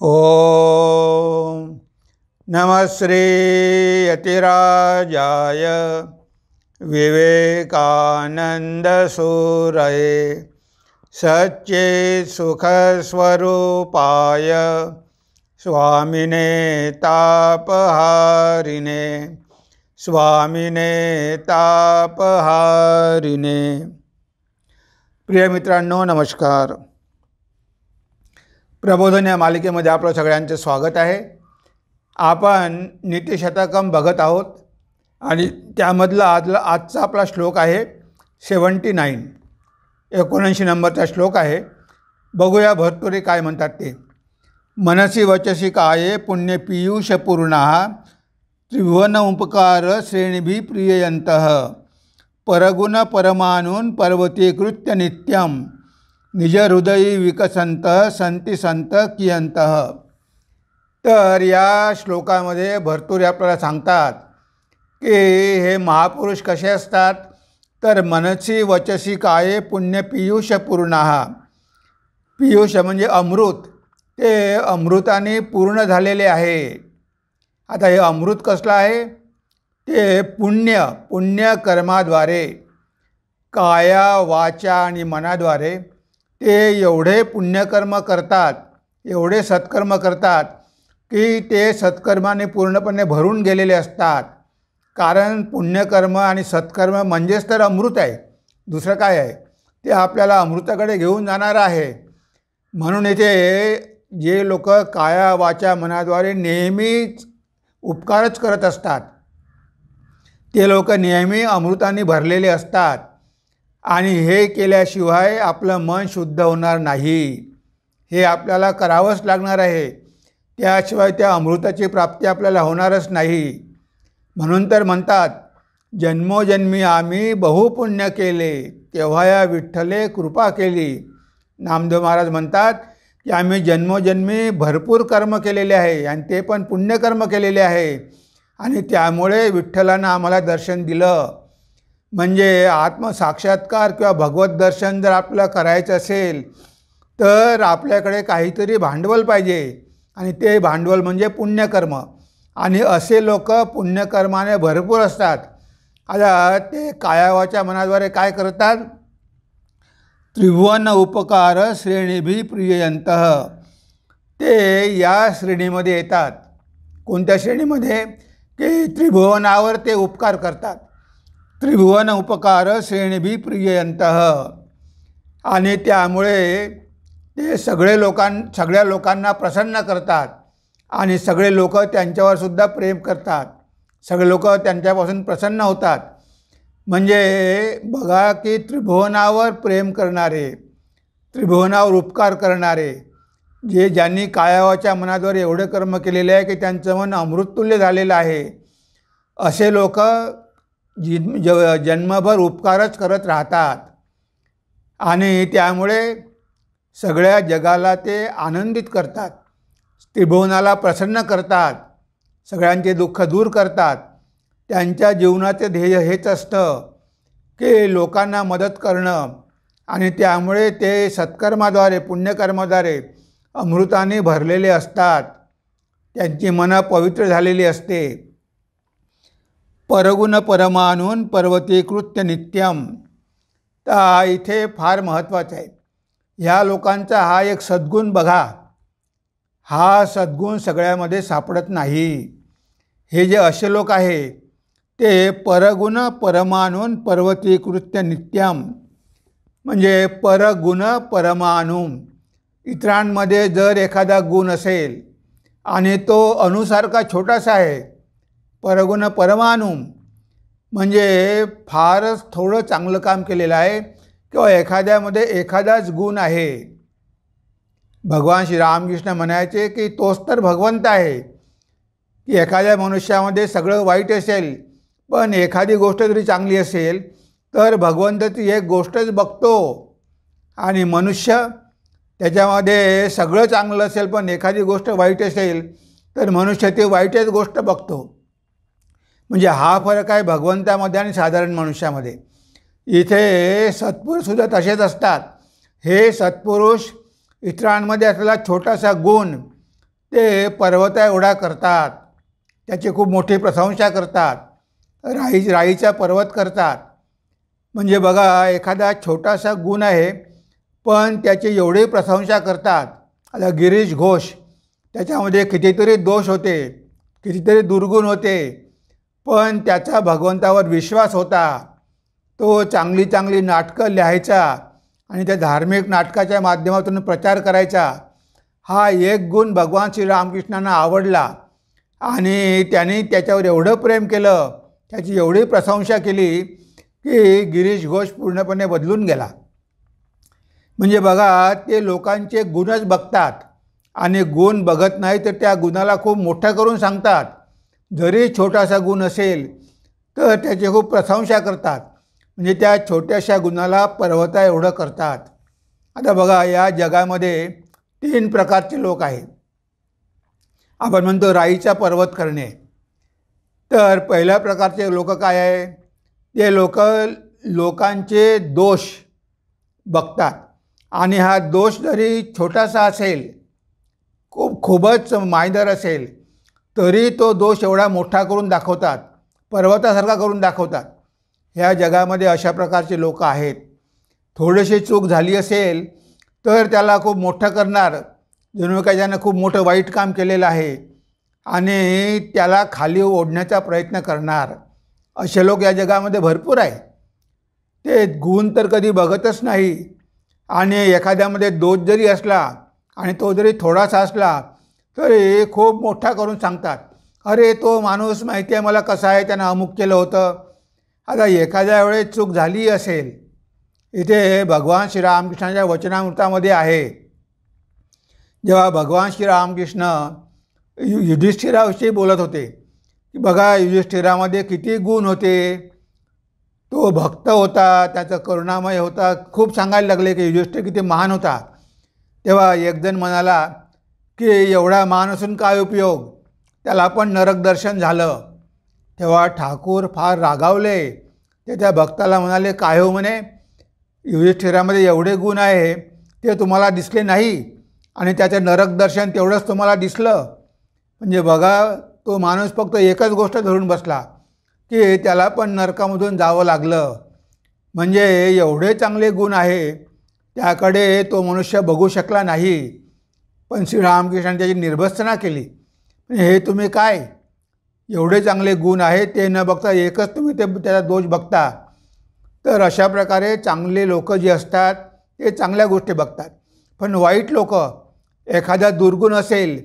ओम नमः श्री यतिराजाय विवेकानंद सूरये सच्चित् सुखस्वरूपाय स्वामिने तापहारिणे प्रिय मित्रांनो, नमस्कार. प्रबोधन या मालिकेमध्ये आपलं सगळ्यांचे स्वागत आहे. आपण नीतिशतकम बघत आहोत आणि त्यामधला आजचा आपला श्लोक आहे 79 नंबरचा श्लोक आहे. बघूया भर्तृहरी काय म्हणतात ते. मनसी वचसी काये पुण्य पीयूष पूर्णः त्रिभुवन उपकार श्रेणीभि प्रिययन्तः परगुण परमानून पर्वतीकृत्य नित्यम निज हृदयी विकसंत संती संत कियंतः. तर या श्लोकामध्ये भर्तृहरी आपल्याला सांगतात की हे महापुरुष कसे असतात. तर मनसी वचसी काये पुण्य पीयूष पूर्णः. पीयूष म्हणजे अमृत, ते अमृताने पूर्ण झालेले आहे. आता हे अमृत कसलं आहे? ते पुण्य कर्माद्वारे, काया वाचा आणि मनाद्वारे ते एवढे पुण्यकर्म करतात, एवढे सत्कर्म करतात की ते सत्कर्माने पूर्णपणे भरून गेलेले असतात. कारण पुण्यकर्म आणि सत्कर्म म्हणजेच तर अमृत आहे, दुसरं काय आहे? ते आपल्याला अमृताकडे घेऊन जाणार आहे. म्हणून इथे जे लोक काया वाचा मनाद्वारे नेहमीच उपकारच करत असतात, ते लोक नेहमी अमृताने भरलेले असतात. आणि हे केल्याशिवाय आपलं मन शुद्ध होणार नाही. हे आपल्याला करावंच लागणार आहे, त्याशिवाय त्या अमृताची प्राप्ती आपल्याला होणारच नाही. म्हणून तर म्हणतात, जन्मोजन्मी आम्ही बहुपुण्य केले, तेव्हा या विठ्ठले कृपा केली. नामदेव महाराज म्हणतात की आम्ही जन्मोजन्मी भरपूर कर्म केलेले आहे आणि ते पण पुण्यकर्म केलेले आहे, आणि त्यामुळे विठ्ठलानं आम्हाला दर्शन दिलं. म्हणजे आत्मसाक्षात्कार किंवा भगवत दर्शन जर आपल्याला करायचं असेल तर आपल्याकडे काहीतरी भांडवल पाहिजे, आणि ते भांडवल म्हणजे पुण्यकर्म. आणि असे लोक पुण्यकर्माने भरपूर असतात. आता ते कायावाच्या मनाद्वारे काय करतात? त्रिभुवन उपकार श्रेणीभि प्रिययन्तः. ते या श्रेणीमध्ये येतात. कोणत्या श्रेणीमध्ये? की त्रिभुवनावर ते उपकार करतात. त्रिभुवन उपकार श्रेणीभि प्रिययन्तः. आणि त्यामुळे ते सगळ्या लोकांना प्रसन्न करतात, आणि सगळे लोक त्यांच्यावर सुद्धा प्रेम करतात. सगळे लोक त्यांच्यापासून प्रसन्न होतात. म्हणजे बघा की त्रिभुवनावर प्रेम करणारे, त्रिभुवनावर उपकार करणारे, ज्यांनी कायावाच्या मनाद्वारे एवढे कर्म केलेले आहे की त्यांचं मन अमृततुल्य झालेलं आहे, असे लोक जन्मभर उपकारच करत राहतात. आणि त्यामुळे सगळ्या जगाला ते आनंदित करतात, त्रिभुवनाला प्रसन्न करतात, सगळ्यांचे दुःख दूर करतात. त्यांच्या जीवनाचे ध्येय हेच असतं की लोकांना मदत करणं, आणि त्यामुळे ते सत्कर्माद्वारे पुण्यकर्माद्वारे अमृताने भरलेले असतात. त्यांची मनं पवित्र झालेली असते. परगुण परमानून पर्वतीकृत्य नित्यम. तर इथे फार महत्त्वाचं आहे. ह्या लोकांचा हा एक सद्गुण बघा. हा सद्गुण सगळ्यामध्ये सापडत नाही. हे जे असे लोक आहे ते परगुण परमानून पर्वतीकृत्य नित्यम. म्हणजे परगुण परमाणून, इतरांमध्ये जर एखादा गुण असेल आणि तो अणुसारखा छोटासा आहे, परगुण परमाणू म्हणजे फारच थोडं चांगलं काम केलेलं आहे, किंवा एखाद्यामध्ये एखादाच गुण आहे. भगवान श्री रामकृष्ण म्हणायचे की तोच तर भगवंत आहे. की एखाद्या मनुष्यामध्ये सगळं वाईट असेल पण एखादी गोष्ट जरी चांगली असेल तर भगवंत ती एक गोष्टच बघतो, आणि मनुष्य त्याच्यामध्ये सगळं चांगलं असेल पण एखादी गोष्ट वाईट असेल तर मनुष्य ती वाईटच गोष्ट बघतो. म्हणजे हा फरक आहे भगवंतामध्ये आणि साधारण मनुष्यामध्ये. इथे सत्पुरुषसुद्धा तसेच असतात. हे सत्पुरुष इतरांमध्ये असलेला छोटासा गुण ते पर्वता एवढा करतात, त्याची खूप मोठी प्रशंसा करतात, राईचा पर्वत करतात. म्हणजे बघा, एखादा छोटासा गुण आहे पण त्याची एवढी प्रशंसा करतात. आता गिरीश घोष, त्याच्यामध्ये कितीतरी दोष होते, कितीतरी दुर्गुण होते, पण त्याचा भगवंतावर विश्वास होता. तो चांगली चांगली नाटकं लिहायचा आणि त्या धार्मिक नाटकाच्या माध्यमातून प्रचार करायचा. हा एक गुण भगवान श्रीरामकृष्णांना आवडला आणि त्यांनी त्याच्यावर एवढं प्रेम केलं, त्याची एवढी प्रशंसा केली की गिरीश घोष पूर्णपणे बदलून गेला. म्हणजे बघा, ते लोकांचे गुणच बघतात आणि गुण बघत नाही तर त्या गुणाला खूप मोठं करून सांगतात. जरी छोटासा गुण असेल तर त्याची खूप प्रशंसा करतात. म्हणजे त्या छोट्याशा गुणाला पर्वता एवढं करतात. आता बघा, या जगामध्ये 3 प्रकारचे लोक आहेत. आपण म्हणतो राईचा पर्वत करणे. तर पहिल्या प्रकारचे लोक काय आहे? ते लोकांचे दोष बघतात आणि हा दोष जरी छोटासा असेल, खूपच मायनर असेल, तरी तो दोष एवढा मोठा करून दाखवतात, पर्वतासारखा करून दाखवतात. ह्या जगामध्ये अशा प्रकारचे लोक आहेत. थोडीशी चूक झाली असेल तर त्याला खूप मोठं करणार, जणू काही त्यानं खूप मोठं वाईट काम केलेलं आहे आणि त्याला खाली ओढण्याचा प्रयत्न करणार. असे लोक या जगामध्ये भरपूर आहे. ते गुण तर कधी बघतच नाही आणि एखाद्यामध्ये दोष जरी असला आणि तो जरी थोडासा असला तरी खूप मोठा करून सांगतात, अरे तो माणूस माहिती आहे मला कसा आहे, त्यानं अमुक केलं होतं. आता एखाद्या वेळेस चूक झाली असेल, इथे भगवान श्रीरामकृष्णाच्या वचनामृतामध्ये आहे, जेव्हा भगवान श्रीरामकृष्ण युधिष्ठिराविषयी बोलत होते की बघा, युधिष्ठिरामध्ये किती गुण होते. तो भक्त होता, त्याचा करुणामय होता, खूप सांगायला लागले की युधिष्ठिर किती महान होता. तेव्हा एकजण म्हणाला की एवढा महान असून काय उपयोग, त्याला पण नरक दर्शन झालं. तेव्हा ठाकूर फार रागावले. ते त्या भक्ताला म्हणाले, काय हो म्हणे, युधिष्ठिरामध्ये एवढे गुण आहे ते तुम्हाला दिसले नाही आणि त्याचं नरक दर्शन तेवढंच तुम्हाला दिसलं. म्हणजे बघा, तो माणूस फक्त एकच गोष्ट धरून बसला की त्याला पण नरकामधून जावं लागलं. म्हणजे एवढे चांगले गुण आहे त्याकडे तो मनुष्य बघू शकला नाही. पण श्रीरामकृष्णाने त्याची निर्भत्सना केली. हे तुम्ही काय, एवढे चांगले गुण आहेत ते न बघता एकच तुम्ही त्याचा दोष बघता. तर अशा प्रकारे चांगले लोक जे असतात ते चांगल्या गोष्टी बघतात, पण वाईट लोक एखादा दुर्गुण असेल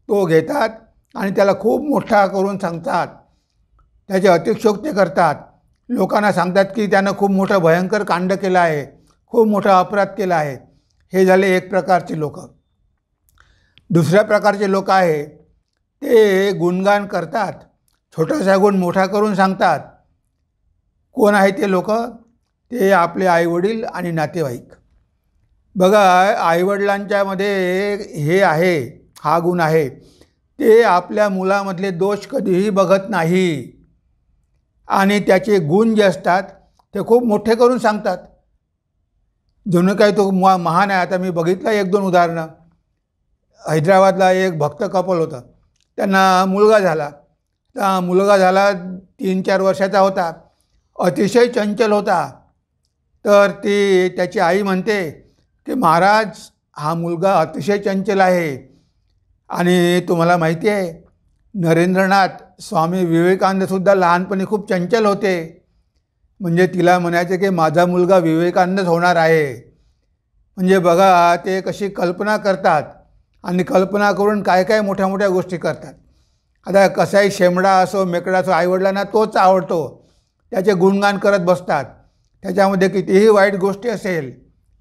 तो घेतात आणि त्याला खूप मोठा करून सांगतात, त्याचे अतिशयोक्ती करतात. लोकांना सांगतात की त्यानं खूप मोठं भयंकर कांड केलं आहे, खूप मोठा अपराध केला आहे. हे झाले एक प्रकारचे लोक. दुसऱ्या प्रकारचे लोक आहे ते गुणगान करतात, छोटासा गुण मोठा करून सांगतात. कोण आहे ते लोक? ते आपले आईवडील आणि नातेवाईक. बघा, आईवडिलांच्यामध्ये हे आहे, हा गुण आहे, ते आपल्या मुलामधले दोष कधीही बघत नाही आणि त्याचे गुण जे असतात ते खूप मोठे करून सांगतात, जणू काही तो महान आहे. आता मी बघितलं 1-2 उदाहरणं. हैदराबादला एक भक्त कपल होतं, त्यांना मुलगा झाला. मुलगा झाला 3-4 वर्षाचा होता, अतिशय चंचल होता. तर त्याची आई म्हणते की महाराज, हा मुलगा अतिशय चंचल आहे आणि तुम्हाला माहिती आहे नरेंद्रनाथ स्वामी विवेकानंदसुद्धा लहानपणी खूप चंचल होते. म्हणजे तिला म्हणायचे की माझा मुलगा विवेकानंदच होणार आहे. म्हणजे बघा, ते कशी कल्पना करतात आणि कल्पना करून काय काय मोठ्या मोठ्या गोष्टी करतात. आता कसाही शेमडा असो मेकडा असो, आईवडिलांना तोच आवडतो, त्याचे गुणगान करत बसतात. त्याच्यामध्ये कितीही वाईट गोष्टी असेल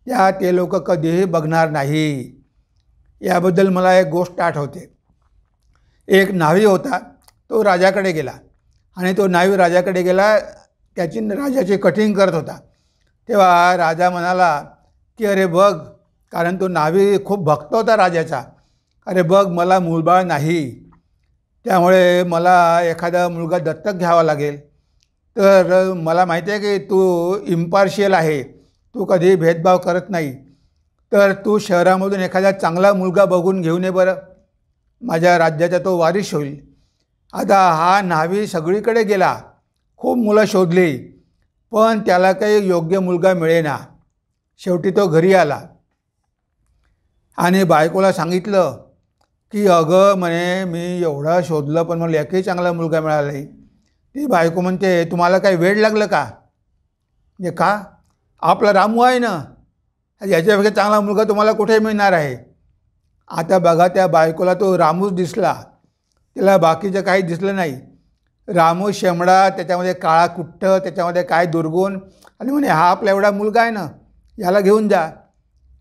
त्या ते लोक कधीही बघणार नाही. याबद्दल मला एक गोष्ट आठवते. एक न्हावी होता, तो राजाकडे गेला आणि तो न्हावी राजाकडे गेला, त्याची राजाची कटिंग करत होता. तेव्हा राजा म्हणाला की अरे बघ, कारण तो न्हावी खूप भक्त होता राजाचा, अरे बघ मला मूलबाळ नाही, त्यामुळे मला एखादा मुलगा दत्तक घ्यावा लागेल. तर मला माहिती आहे की तू इम्पार्शियल आहे, तू कधी भेदभाव करत नाही, तर तू शहरामधून एखादा चांगला मुलगा बघून घेऊन ये बरं. माझ्या राज्याचा तो वारीस होईल. आता हा न्हावी सगळीकडे गेला, खूप मुलं शोधली, पण त्याला काही योग्य मुलगा मिळेना. शेवटी तो घरी आला आणि बायकोला सांगितलं की अगं म्हणे मी एवढं शोधलं पण मला एकही चांगला मुलगा मिळाला नाही. ती बायको म्हणते तुम्हाला काही वेड लागलं का? म्हणजे का? आपला रामू आहे ना, याच्यापेक्षा चांगला मुलगा तुम्हाला कुठे मिळणार आहे. आता बघा त्या बायकोला तो रामूच दिसला, तिला बाकीचं काही दिसलं नाही. रामू शेंबडा, त्याच्यामध्ये काळा कुठ्ठ, त्याच्यामध्ये काय दुर्गुण, आणि म्हणे हा आपला एवढा मुलगा आहे ना, याला घेऊन जा.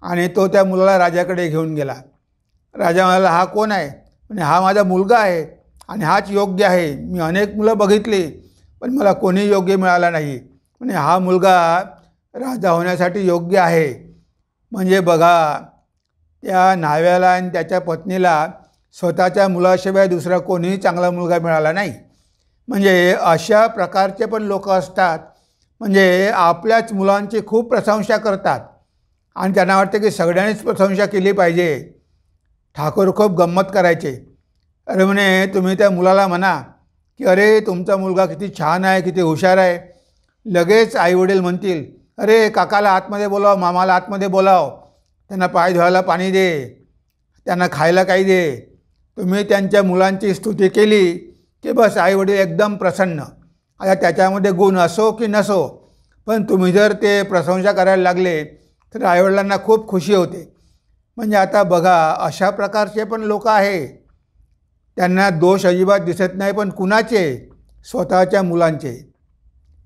आणि तो त्या मुलाला राजाकडे घेऊन गेला. राजा म्हणाला हा कोण आहे? म्हणे हा माझा मुलगा आहे आणि हाच योग्य आहे. मी अनेक मुलं बघितली पण मला कोणी योग्य मिळाला नाही. म्हणे हा मुलगा राजा होण्यासाठी योग्य आहे. म्हणजे बघा, त्या न्हाव्याला आणि त्याच्या पत्नीला स्वतःच्या मुलाशिवाय दुसरा कोणीही चांगला मुलगा मिळाला नाही. म्हणजे अशा प्रकारचे पण लोक असतात, म्हणजे आपल्याच मुलांची खूप प्रशंसा करतात आणि त्यांना वाटतं की सगळ्यांनीच प्रशंसा केली पाहिजे. ठाकूर खूप गंमत करायचे. अरे म्हणे तुम्ही त्या मुलाला म्हणा की अरे तुमचा मुलगा किती छान आहे, किती हुशार आहे. लगेच आईवडील म्हणतील अरे काकाला आतमध्ये बोलाव, मामाला आतमध्ये बोलाव, त्यांना पाय धुवायला पाणी दे, त्यांना खायला काही दे. तुम्ही त्यांच्या मुलांची स्तुती केली की बस आईवडील एकदम प्रसन्न. आता त्याच्यामध्ये गुण असो की नसो, पण तुम्ही जर ते प्रशंसा करायला लागले तर आईवडिलांना खूप खुशी होते. म्हणजे आता बघा, अशा प्रकारचे पण लोक आहे, त्यांना दोष अजिबात दिसत नाही. पण कुणाचे? स्वतःच्या मुलांचे.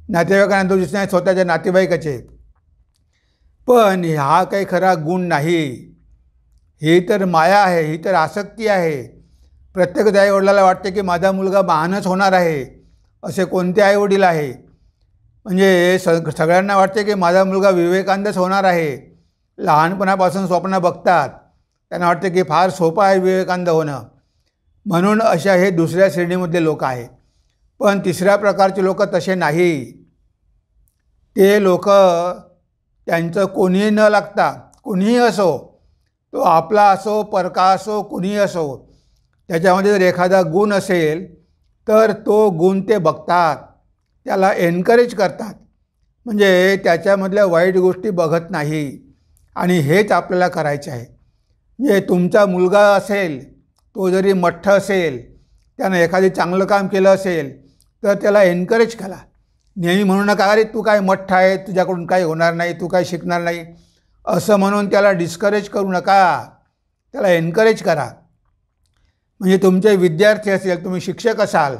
नातेवाईकांना दोष दिसत नाही, स्वतःच्या नातेवाईकाचे. पण हा काही खरा गुण नाही. ही तर माया आहे, ही तर आसक्ती आहे. प्रत्येक आईवडिलाला वाटते की माझा मुलगा महानच होणार आहे. असे कोणते आईवडील आहे? म्हणजे सगळ्यांना वाटते की माझा मुलगा विवेकानंदच होणार आहे. लहानपणापासून स्वप्न बघतात, त्यांना वाटते की फार सोपं आहे विवेकानंद होणं. म्हणून अशा हे दुसऱ्या श्रेणीमधले लोक आहे. पण तिसऱ्या प्रकारचे लोक तसे नाही. ते लोक त्यांचं कोणीही न लागता, कुणीही असो, तो आपला असो परका असो, कुणीही असो, त्याच्यामध्ये जर एखादा गुण असेल तर तो गुण ते बघतात, त्याला एनकरेज करतात. म्हणजे त्याच्यामधल्या वाईट गोष्टी बघत नाही. आणि हेच आपल्याला करायचं आहे. म्हणजे तुमचा मुलगा असेल, तो जरी मठ्ठ असेल, त्यानं एखादे चांगलं काम केलं असेल तर त्याला एनकरेज करा. नेहमी म्हणू नका अरे तू काय मठ्ठ आहे, तुझ्याकडून काही होणार नाही, तू काय शिकणार नाही, असं म्हणून त्याला डिस्करेज करू नका. त्याला एनकरेज करा. म्हणजे तुमचे विद्यार्थी असेल, तुम्ही शिक्षक असाल,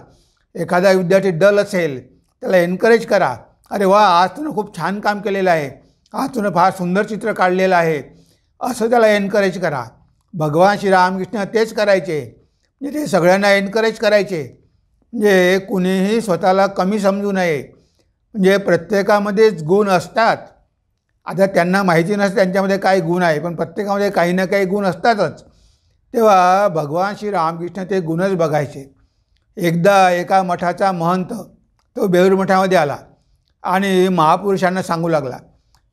एखादा विद्यार्थी डल असेल, त्याला एनकरेज करा. अरे वा, आज तुनं खूप छान काम केलेलं आहे, आज तुनं फार सुंदर चित्र काढलेलं आहे, असं त्याला एनकरेज करा. भगवान श्रीरामकृष्ण तेच करायचे. म्हणजे ते सगळ्यांना एनकरेज करायचे. म्हणजे कुणीही स्वतःला कमी समजू नये. म्हणजे प्रत्येकामध्येच गुण असतात. आता त्यांना माहिती नसतं त्यांच्यामध्ये काय गुण आहे, पण प्रत्येकामध्ये काही ना काही गुण असतातच. तेव्हा भगवान श्रीरामकृष्ण ते गुणच बघायचे. एकदा एका मठाचा महंत तो बेऊर मठामध्ये आला आणि महापुरुषांना सांगू लागला,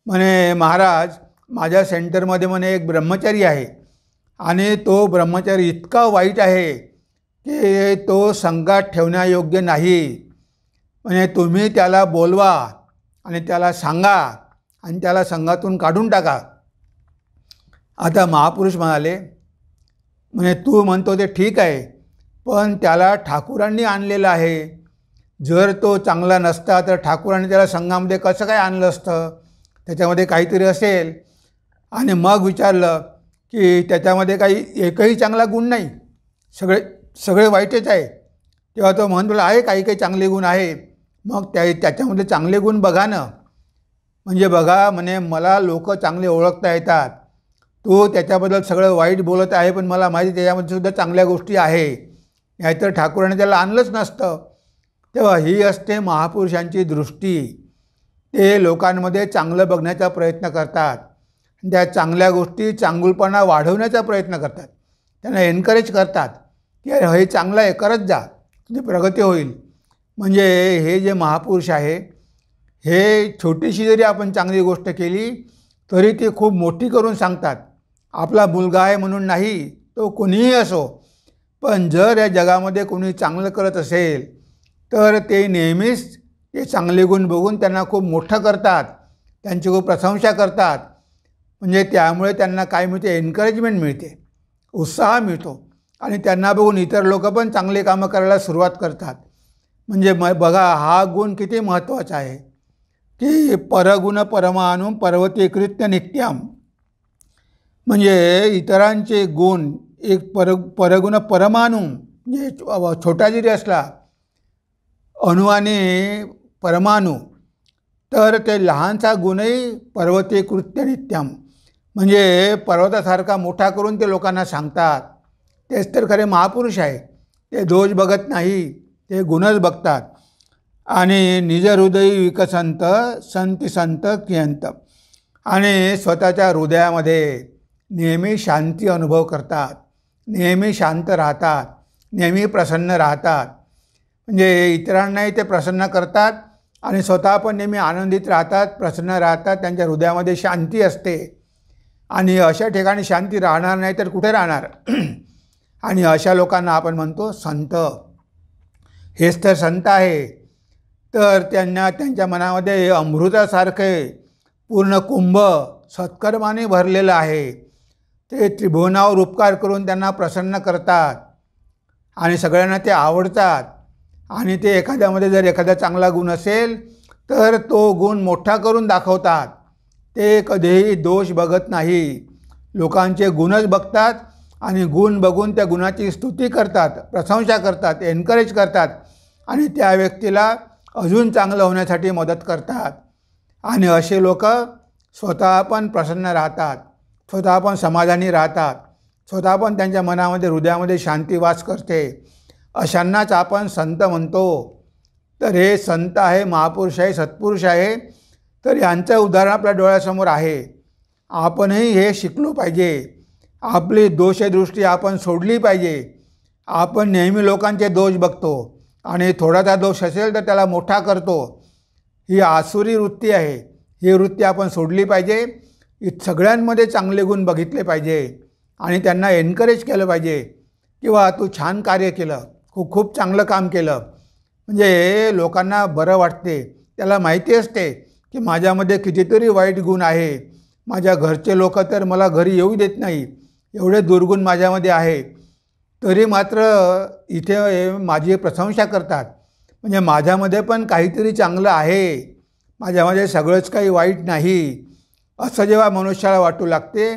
म्हणे महाराज, माझ्या सेंटरमध्ये म्हणे एक ब्रह्मचारी आहे आणि तो ब्रह्मचारी इतका वाईट आहे की तो संघात ठेवण्यायोग्य नाही. म्हणजे तुम्ही त्याला बोलवा आणि त्याला सांगा आणि त्याला संघातून काढून टाका. आता महापुरुष म्हणाले, म्हणे तू म्हणतो ते ठीक आहे, पण त्याला ठाकूरांनी आणलेलं आहे. जर तो चांगला नसता तर ठाकूरांनी त्याला संघामध्ये कसं काय आणलं असतं? त्याच्यामध्ये काहीतरी असेल. आणि मग विचारलं की त्याच्यामध्ये काही एकही चांगला गुण नाही, सगळे वाईटच आहे. तेव्हा तो म्हणतो आहे काही काही चांगले गुण आहे. मग त्याच्यामध्ये चांगले गुण बघा ना. म्हणजे बघा, म्हणे मला लोक चांगले ओळखता येतात, तो त्याच्याबद्दल सगळं वाईट बोलत आहे, पण मला माहिती त्याच्यामध्ये सुद्धा चांगल्या गोष्टी आहे. नाहीतर ठाकूरांनी त्याला आणलंच नसतं. तेव्हा ही असते महापुरुषांची दृष्टी. ते लोकांमध्ये चांगलं बघण्याचा प्रयत्न करतात, त्या चांगल्या गोष्टी चांगुलपणा वाढवण्याचा प्रयत्न करतात, त्यांना एनकरेज करतात की हे चांगलं आहे, करत जा, तुझी प्रगती होईल. म्हणजे हे जे महापुरुष आहे, हे छोटीशी जरी आपण चांगली गोष्ट केली तरी ती खूप मोठी करून सांगतात. आपला मुलगा आहे म्हणून नाही, तो कोणीही असो, पण जर या जगामध्ये कोणी चांगलं करत असेल तर ते नेहमीच ते चांगले गुण बघून त्यांना खूप मोठं करतात, त्यांची खूप प्रशंसा करतात. म्हणजे त्यामुळे त्यांना काय मिळते, एन्करेजमेंट मिळते, उत्साह मिळतो आणि त्यांना बघून इतर लोक पण चांगले कामं करायला सुरुवात करतात. म्हणजे बघा हा गुण किती महत्त्वाचा आहे की परगुण परमाणु पर्वते कृत्य नित्यम. म्हणजे इतरांचे गुण एक परगुण परमाणु म्हणजे छोटा जरी असला अणु आणि परमाणु तर ते लहानसा गुणही पर्वते कृत्य नित्यम म्हणजे पर्वतासारखा मोठा करून ते लोकांना सांगतात. तेच तर खरे महापुरुष आहे. ते दोष बघत नाही, ते गुणच बघतात. आणि निज हृदयी विकसंत संती संत कियंत आणि स्वतःच्या हृदयामध्ये नेहमी शांती अनुभव करतात, नेहमी शांत राहतात, नेहमी प्रसन्न राहतात. म्हणजे इतरांनाही ते प्रसन्न करतात आणि स्वतः पण नेहमी आनंदित राहतात, प्रसन्न राहतात. त्यांच्या हृदयामध्ये शांती असते आणि अशा ठिकाणी शांती राहणार नाही तर कुठे राहणार. आणि अशा लोकांना आपण म्हणतो संत. हेच तर संत आहे. तर त्यांना त्यांच्या मनामध्ये अमृतासारखे पूर्ण कुंभ सत्कर्माने भरलेलं आहे. ते त्रिभुवनावर उपकार करून त्यांना प्रसन्न करतात आणि सगळ्यांना ते आवडतात. आणि ते एखाद्यामध्ये जर एखादा चांगला गुण असेल तर तो गुण मोठा करून दाखवतात. ते कधीही दोष बघत नाही, लोकांचे गुणच बघतात आणि गुण बघून त्या गुणाची स्तुती करतात, प्रशंसा करतात, एन्करेज करतात आणि त्या व्यक्तीला अजून चांगलं होण्यासाठी मदत करतात. आणि असे लोक स्वतः पण प्रसन्न राहतात, स्वतः पण समाधानी राहतात, स्वतः पण त्यांच्या मनामध्ये हृदयामध्ये शांती वास करते. अशांनाच आपण संत म्हणतो. तर हे संत आहे, महापुरुष आहे, सत्पुरुष आहे. तर यांचं उदाहरण आपल्या डोळ्यासमोर आहे. आपणही हे शिकलो पाहिजे. आपली दोषदृष्टी आपण सोडली पाहिजे. आपण नेहमी लोकांचे दोष बघतो आणि थोडासा दोष असेल तर त्याला मोठा करतो. ही आसुरी वृत्ती आहे. ही वृत्ती आपण सोडली पाहिजे. सगळ्यांमध्ये चांगले गुण बघितले पाहिजे आणि त्यांना एन्करेज केलं पाहिजे किंवा तू छान कार्य केलं, खूप चांगलं काम केलं. म्हणजे लोकांना बरं वाटते. त्याला माहिती असते की माझ्यामध्ये कितीतरी वाईट गुण आहे. माझ्या घरचे लोक तर मला घरी येऊ देत नाही, एवढे दुर्गुण माझ्यामध्ये आहे. तरी मात्र इथे माझी प्रशंसा करतात. म्हणजे माझ्यामध्ये पण काहीतरी चांगलं आहे, माझ्यामध्ये सगळंच काही वाईट नाही. असं जेव्हा मनुष्याला वाटू लागते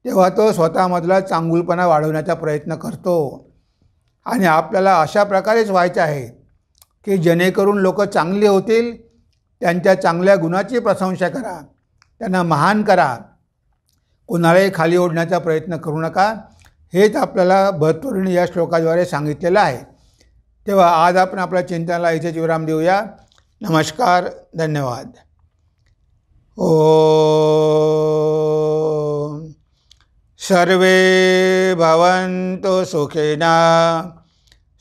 तेव्हा तो स्वतःमधला चांगुलपणा वाढवण्याचा प्रयत्न करतो. आणि आपल्याला अशा प्रकारेच व्हायचं आहे की जेणेकरून लोक चांगली होतील. त्यांच्या चांगल्या गुणाची प्रशंसा करा, त्यांना महान करा, कोणालाही खाली ओढण्याचा प्रयत्न करू नका. हेच आपल्याला भर्तृहरीने या श्लोकाद्वारे सांगितलेलं आहे. तेव्हा आज आपण आपल्या चिंतनाला इथेच विराम देऊया. नमस्कार, धन्यवाद. ओम सर्वे भवन्तु सुखिनः,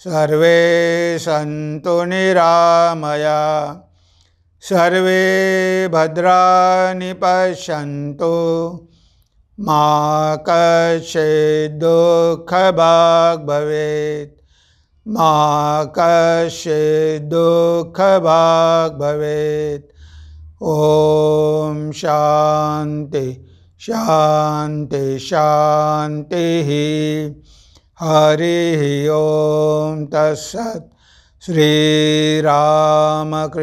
सर्वे सन्तु निरामया, सर्वे भद्राणि पश्यन्तु, मा कश्चित् दुःखभाग् भवेत्, मा कश्चित् दुःखभाग् भवेत्. ओम शांति शांति शांति. हरि ओम तत्सत्. श्री रामकृष्णार्पणमस्तु.